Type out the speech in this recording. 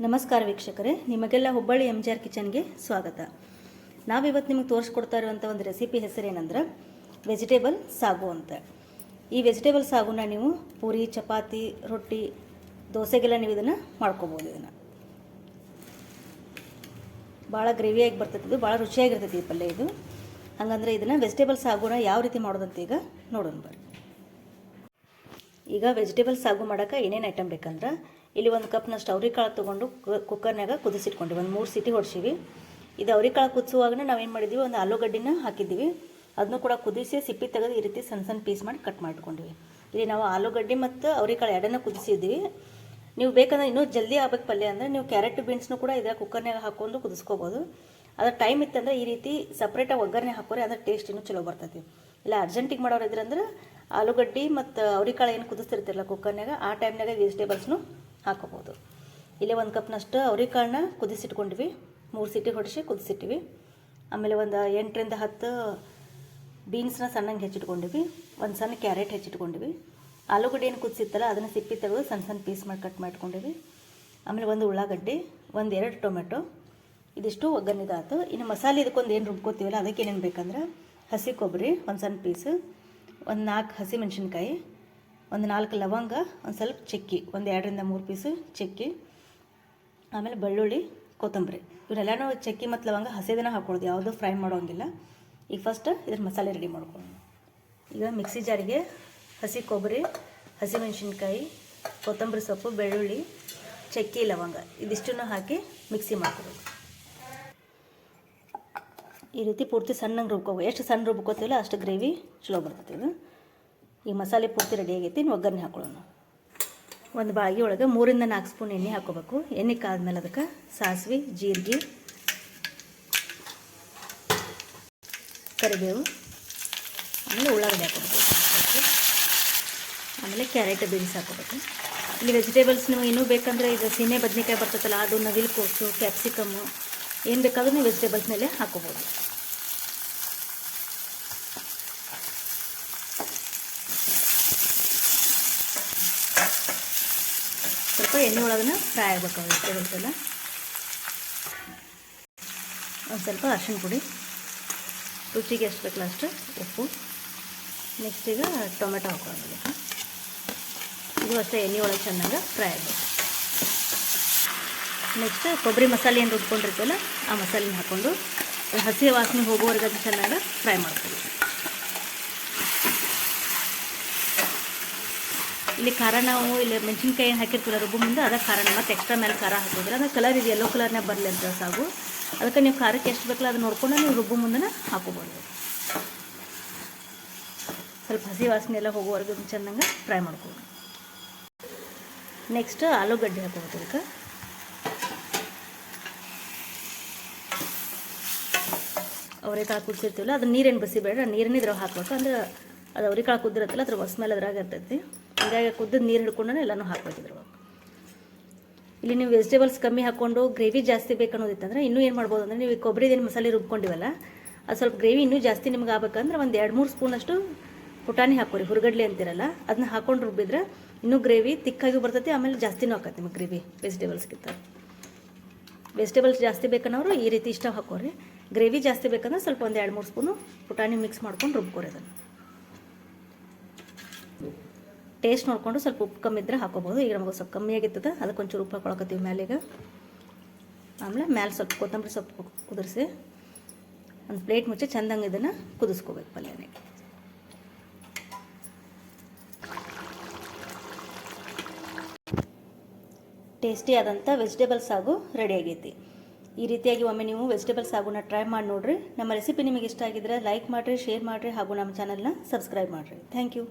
ನಮಸ್ಕಾರ ವೀಕ್ಷಕರೇ, ನಿಮಗೆಲ್ಲ ಹುಬ್ಬಳ್ಳಿ MJR ಕಿಚನ್ಗೆ ಸ್ವಾಗತ. ನಾವಿವತ್ತು ನಿಮಗೆ ತೋರಿಸ್ಕೊಡ್ತಾ ಇರುವಂಥ ಒಂದು ರೆಸಿಪಿ ಹೆಸರೇನೆಂದ್ರೆ ವೆಜಿಟೇಬಲ್ ಸಾಗು ಅಂತ. ಈ ವೆಜಿಟೇಬಲ್ ಸಾಗುನ ನೀವು ಪೂರಿ, ಚಪಾತಿ, ರೊಟ್ಟಿ, ದೋಸೆಗೆಲ್ಲ ನೀವು ಇದನ್ನು ಮಾಡ್ಕೋಬೋದು. ಇದನ್ನು ಭಾಳ ಗ್ರೇವಿಯಾಗಿ ಬರ್ತೈತೆ, ಇದು ಭಾಳ ರುಚಿಯಾಗಿರ್ತೈತಿ ಈ ಪಲ್ಯ ಇದು. ಹಾಗಂದ್ರೆ ಇದನ್ನು ವೆಜಿಟೇಬಲ್ ಸಾಗುನ ಯಾವ ರೀತಿ ಮಾಡೋದಂತ ಈಗ ನೋಡೋಣ ಬರ್ರಿ. ಈಗ ವೆಜಿಟೇಬಲ್ ಸಾಗು ಮಾಡೋಕೆ ಏನೇನು ಐಟಮ್ ಬೇಕಂದ್ರೆ, ಇಲ್ಲಿ ಒಂದು ಕಪ್ನಷ್ಟು ಅವ್ರಿಕಾಳು ತೊಗೊಂಡು ಕುಕ್ಕರ್ನಾಗ ಕುದಿಸಿಟ್ಕೊಂಡಿವಿ. ಒಂದು 3 ಸೀಟಿ ಹೊಡ್ಸಿವಿ. ಇದು ಅವ್ರಿಕಾಳು ಕುದಿಸುವಾಗನೇ ನಾವೇನು ಮಾಡಿದ್ವಿ, ಒಂದು ಆಲೂಗಡ್ಡಿನ ಹಾಕಿದ್ದೀವಿ. ಅದನ್ನು ಕೂಡ ಕುದಿಸಿ ಸಿಪ್ಪಿ ತೆಗೆದು ಈ ರೀತಿ ಸಣ್ಣ ಸಣ್ಣ ಪೀಸ್ ಮಾಡಿ ಕಟ್ ಮಾಡಿಟ್ಕೊಂಡಿವಿ. ಇಲ್ಲಿ ನಾವು ಆಲೂಗಡ್ಡೆ ಮತ್ತು ಅವ್ರಿಕಾಳು ಎರಡನ್ನ ಕುದಿಸಿದ್ವಿ. ನೀವು ಬೇಕಂದ್ರೆ ಇನ್ನೂ ಜಲ್ದಿ ಆಗ್ಬೇಕು ಪಲ್ಯ ಅಂದರೆ ನೀವು ಕ್ಯಾರೆಟ್ ಬೀನ್ಸ್ನು ಕೂಡ ಇದರ ಕುಕ್ಕರ್ನಾಗ ಹಾಕ್ಕೊಂಡು ಕುದಿಸ್ಕೋಬೋದು. ಅದ್ರ ಟೈಮ್ ಇತ್ತಂದ್ರೆ ಈ ರೀತಿ ಸಪ್ರೇಟಾಗಿ ಒಗ್ಗರಣೆ ಹಾಕೋರೆ ಅದ್ರ ಟೇಸ್ಟ್ ಇನ್ನೂ ಚಲೋ ಬರ್ತೈತಿ. ಇಲ್ಲ ಅರ್ಜೆಂಟಿಗೆ ಮಾಡೋರು ಇದ್ರಂದ್ರೆ ಆಲೂಗಡ್ಡೆ ಮತ್ತು ಅವ್ರಿಕಾಳು ಏನು ಕುದಿಸ್ತಿರ್ತಿರಲ್ಲ ಕುಕ್ಕರ್ನಾಗ, ಆ ಟೈಮ್ನಾಗ ವೆಜಿಟೇಬಲ್ಸ್ನು ಹಾಕೋಬೋದು. ಇಲ್ಲೇ ಒಂದು ಕಪ್ನಷ್ಟು ಅವ್ರಿಕಾಳನ್ನ ಕುದಿಸಿಟ್ಕೊಂಡ್ವಿ. 3 ಸೀಟಿ ಹೊಡಿಸಿ ಕುದಿಸಿಟ್ಟಿವಿ. ಆಮೇಲೆ ಒಂದು 8ರಿಂದ 10 ಬೀನ್ಸ್ನ ಸಣ್ಣಂಗೆ ಹೆಚ್ಚಿಟ್ಕೊಂಡಿವಿ. ಒಂದು ಸಣ್ಣ ಕ್ಯಾರೆಟ್ ಹೆಚ್ಚಿಟ್ಕೊಂಡಿವಿ. ಆಲೂಗಡ್ಡೆ ಏನು ಕುದಿಸಿತ್ತಲ್ಲ ಅದನ್ನು ಸಿಪ್ಪಿ ತೆಗೆದು ಸಣ್ಣ ಸಣ್ಣ ಪೀಸ್ ಮಾಡಿ ಕಟ್ ಮಾಡ್ಕೊಂಡಿವಿ. ಆಮೇಲೆ ಒಂದು ಉಳ್ಳಾಗಡ್ಡೆ, 1-2 ಟೊಮೆಟೊ, ಇದಿಷ್ಟು ಒಗ್ಗರಣೆದಾಯ್ತು. ಇನ್ನು ಮಸಾಲೆ ಇದಕ್ಕೊಂದು ಏನು ರುಬ್ಕೋತೀವಲ್ಲ ಅದಕ್ಕೆ ಏನೇನು ಬೇಕಂದ್ರೆ, ಹಸಿ ಕೊಬ್ಬರಿ ಒಂದು ಸಣ್ಣ ಪೀಸು, ಒಂದು 4 ಹಸಿಮೆಣ್ಸಿನ್ಕಾಯಿ, ಒಂದು 4 ಲವಂಗ, ಒಂದು ಸ್ವಲ್ಪ ಚಕ್ಕಿ, ಒಂದು 2ರಿಂದ 3 ಪೀಸು ಚಕ್ಕಿ, ಆಮೇಲೆ ಬೆಳ್ಳುಳ್ಳಿ, ಕೊತ್ತಂಬರಿ. ಇವನ್ನೆಲ್ಲನೂ ಚಕ್ಕಿ ಮತ್ತು ಲವಂಗ ಹಸಿದನ್ನ ಹಾಕೊಳ್ಳೋದು, ಯಾವುದೂ ಫ್ರೈ ಮಾಡೋಂಗಿಲ್ಲ. ಈಗ ಫಸ್ಟ್ ಇದ್ರ ಮಸಾಲೆ ರೆಡಿ ಮಾಡ್ಕೊಳ್ಳೋಣ. ಈಗ ಮಿಕ್ಸಿ ಜಾರಿಗೆ ಹಸಿ ಕೊಬ್ಬರಿ, ಹಸಿಮೆಣ್ಸಿನ್ಕಾಯಿ, ಕೊತ್ತಂಬರಿ ಸೊಪ್ಪು, ಬೆಳ್ಳುಳ್ಳಿ, ಚಕ್ಕಿ, ಲವಂಗ ಇದಿಷ್ಟನ್ನು ಹಾಕಿ ಮಿಕ್ಸಿ ಮಾಡ್ಕೊಬೇಕು. ಈ ರೀತಿ ಪೂರ್ತಿ ಸಣ್ಣಗೆ ರುಬ್ಕೋಬೇಕು. ಎಷ್ಟು ಸಣ್ಣ ರುಬ್ಕೋತೀವಲ್ಲ ಅಷ್ಟು ಗ್ರೇವಿ ಚಲೋ ಬರ್ತೈತೆ ಇದು. ಈ ಮಸಾಲೆ ಪೂರ್ತಿ ರೆಡಿ ಆಗೈತಿ. ಇನ್ನು ಒಗ್ಗರಣೆ ಹಾಕೊಳ್ಳೋಣ. ಒಂದು ಬಾಳಿಗೆ ಒಳಗೆ 3ರಿಂದ 4 ಸ್ಪೂನ್ ಎಣ್ಣೆ ಹಾಕೋಬೇಕು. ಎಣ್ಣೆ ಕಾದ್ಮೇಲೆ ಅದಕ್ಕೆ ಸಾಸಿವೆ, ಜೀರಿಗೆ, ಕರಿಬೇವು, ಆಮೇಲೆ ಉಳ್ಳಾಗಡ್ಡೆ ಹಾಕೋಬೇಕು. ಆಮೇಲೆ ಕ್ಯಾರೆಟ್, ಬೀನ್ಸ್ ಹಾಕೋಬೇಕು. ಇಲ್ಲಿ ವೆಜಿಟೇಬಲ್ಸ್ ನೀವು ಇನ್ನೂ ಬೇಕಂದರೆ ಇದು ಸೀಮೆ ಬದನೆಕಾಯಿ ಬರ್ತೈತಲ್ಲ ಅದು, ನವಿಲು ಕೋಸು, ಕ್ಯಾಪ್ಸಿಕಮ್ಮು ಏನು ಬೇಕಾದ್ರೂ ನೀವು ವೆಜಿಟೇಬಲ್ಸ್ ಮೇಲೆ ಹಾಕೋಬೋದು. ಸ್ವಲ್ಪ ಎಣ್ಣೆ ಒಳಗನ್ನ ಫ್ರೈ ಆಗಬೇಕು ವೆಜಿಟೇಬಲ್ಸ್ ಎಲ್ಲ. ಒಂದು ಸ್ವಲ್ಪ ಅರಿಶಿಣ ಪುಡಿ, ರುಚಿಗೆ ಎಷ್ಟು ಬೇಕಲ್ಲ ಅಷ್ಟು ಉಪ್ಪು. ನೆಕ್ಸ್ಟ್ ಈಗ ಟೊಮೆಟೊ ಹಾಕೊಳ್ಳೋದು. ಇದು ಅಷ್ಟೇ ಎಣ್ಣೆ ಒಳಗೆ ಚೆನ್ನಾಗಿ ಫ್ರೈ ಆಗಬೇಕು. ನೆಕ್ಸ್ಟ್ ಕೊಬ್ಬರಿ ಮಸಾಲೆ ಏನು ರುಬ್ಕೊಂಡಿರ್ತೀವಲ್ಲ ಆ ಮಸಾಲೆನ ಹಾಕ್ಕೊಂಡು ಹಸಿ ವಾಸನೆ ಹೋಗೋವರೆಗೆ ಅದು ಚೆನ್ನಾಗಿ ಫ್ರೈ ಮಾಡ್ತೀವಿ. ಇಲ್ಲಿ ಖಾರ ನಾವು ಇಲ್ಲಿ ಮೆಣಸಿನ್ಕಾಯಿ ಏನು ಹಾಕಿರ್ತೀವಲ್ಲ ರುಬ್ಬು ಮುಂದೆ ಅದಕ್ಕೆ ಖಾರ ಮತ್ತು ಎಕ್ಸ್ಟ್ರಾ ಮೇಲೆ ಖಾರ ಹಾಕೋದ್ರೆ ಅದು ಕಲರ್ ಇದು ಯೆಲ್ಲೋ ಕಲರ್ನಾಗ ಬರಲಿ ಅಂತ ಸಾಗು. ಅದಕ್ಕೆ ನೀವು ಖಾರಕ್ಕೆ ಎಷ್ಟು ಬೇಕಲ್ಲ ಅದು ನೋಡ್ಕೊಂಡು ನೀವು ರುಬ್ಬು ಮುಂದೆ ಹಾಕೋಬೋದು. ಸ್ವಲ್ಪ ಹಸಿ ವಾಸನೆ ಎಲ್ಲ ಹೋಗೋವರೆಗೆ ಚೆನ್ನಾಗಿ ಫ್ರೈ ಮಾಡ್ಕೋಬೋದು. ನೆಕ್ಸ್ಟ್ ಆಲೂಗಡ್ಡೆ ಹಾಕೋಬೇಕು. ಅದಕ್ಕೆ ಅವ್ರಿಕಾಳು ಕುದಿಸಿರ್ತೀವಲ್ಲ ಅದು ನೀರೇನು ಬಸಿಬೇಡ, ನೀರನ್ನ ಇದ್ರಾಗ ಹಾಕ್ಬೇಕು. ಅಂದ್ರೆ ಅದು ಅವ್ರಿಕಾಳು ಕುದ್ದಿರುತ್ತಲ್ಲ ಅದ್ರ ಸ್ಮೆಲ್ ಅದ್ರಾಗ ಇರ್ತೈತಿ. ಹೀಗಾಗಿ ಕುದ್ದಿದ್ದು ನೀರು ಹಿಡ್ಕೊಂಡು ಎಲ್ಲನೂ ಹಾಕ್ಬೇಕಿದ್ರವಾಗ. ಇಲ್ಲಿ ನೀವು ವೆಜಿಟೇಬಲ್ಸ್ ಕಮ್ಮಿ ಹಾಕ್ಕೊಂಡು ಗ್ರೇವಿ ಜಾಸ್ತಿ ಬೇಕನ್ನೋದಿತ್ತಂದ್ರೆ ಇನ್ನೂ ಏನು ಮಾಡ್ಬೋದು ಅಂದರೆ, ನೀವು ಕೊಬ್ಬರಿದೇನು ಮಸಾಲೆ ರುಬ್ಕೊಂಡಿವಲ್ಲ ಅದು ಸ್ವಲ್ಪ ಗ್ರೇವಿ ಇನ್ನೂ ಜಾಸ್ತಿ ನಿಮ್ಗೆ ಆಗ್ಬೇಕಂದ್ರೆ ಒಂದು 2-3 ಸ್ಪೂನಷ್ಟು ಪುಟಾಣಿ ಹಾಕೋರಿ. ಹುರುಗಡ್ಲೆ ಅಂತಿರಲ್ಲ ಅದನ್ನ ಹಾಕೊಂಡು ರುಬ್ಬಿದ್ರೆ ಇನ್ನೂ ಗ್ರೇವಿ ತಿಕ್ಕಾಗಿ ಬರ್ತೈತಿ. ಆಮೇಲೆ ಜಾಸ್ತಿನೂ ಹಾಕತ್ತೆ ನಿಮಗೆ ಗ್ರೇವಿ ವೆಜಿಟೇಬಲ್ಸ್ಗಿಂತ. ವೆಜಿಟೇಬಲ್ಸ್ ಜಾಸ್ತಿ ಬೇಕನ್ನೋರು ಈ ರೀತಿ ಇಷ್ಟ ಹಾಕೋರಿ. ಗ್ರೇವಿ ಜಾಸ್ತಿ ಬೇಕಂದ್ರೆ ಸ್ವಲ್ಪ ಒಂದು 2-3 ಸ್ಪೂನು ಪುಟಾಣಿ ಮಿಕ್ಸ್ ಮಾಡ್ಕೊಂಡು ರುಬ್ಕೋರಿ. ಅದನ್ನು ಟೇಸ್ಟ್ ನೋಡಿಕೊಂಡು ಸ್ವಲ್ಪ ಉಪ್ಪು ಕಮ್ಮಿ ಇದ್ದರೆ ಹಾಕೋಬೋದು. ಈಗ ನಮಗೆ ಸ್ವಲ್ಪ ಕಮ್ಮಿ ಆಗಿರ್ತದೆ, ಅದಕ್ಕೆ ಒಂಚೂರು ಉಪ್ಪು ಹಾಕೊಳಕತ್ತೀವಿ ಮ್ಯಾಲೆಗೆ. ಆಮೇಲೆ ಮ್ಯಾಲೆ ಸ್ವಲ್ಪ ಕೊತ್ತಂಬರಿ ಸೊಪ್ಪು ಕುದಿರಿಸಿ ಒಂದು ಪ್ಲೇಟ್ ಮುಚ್ಚಿ ಚೆಂದಂಗೆ ಇದನ್ನು ಕುದಿಸ್ಕೋಬೇಕು ಪಲ್ಯನೇ. ಟೇಸ್ಟಿ ಆದಂಥ ವೆಜಿಟೇಬಲ್ ಸಾಗು ರೆಡಿ ಆಗೈತಿ. ಈ ರೀತಿಯಾಗಿ ಒಮ್ಮೆ ನೀವು ವೆಜಿಟೇಬಲ್ ಸಾಗುನ ಟ್ರೈ ಮಾಡಿ ನೋಡಿರಿ. ನಮ್ಮ ರೆಸಿಪಿ ನಿಮಗೆ ಇಷ್ಟ ಆಗಿದ್ರೆ ಲೈಕ್ ಮಾಡಿರಿ, ಶೇರ್ ಮಾಡಿರಿ ಹಾಗೂ ನಮ್ಮ ಚಾನಲ್ನ ಸಬ್ಸ್ಕ್ರೈಬ್ ಮಾಡಿರಿ. Thank you.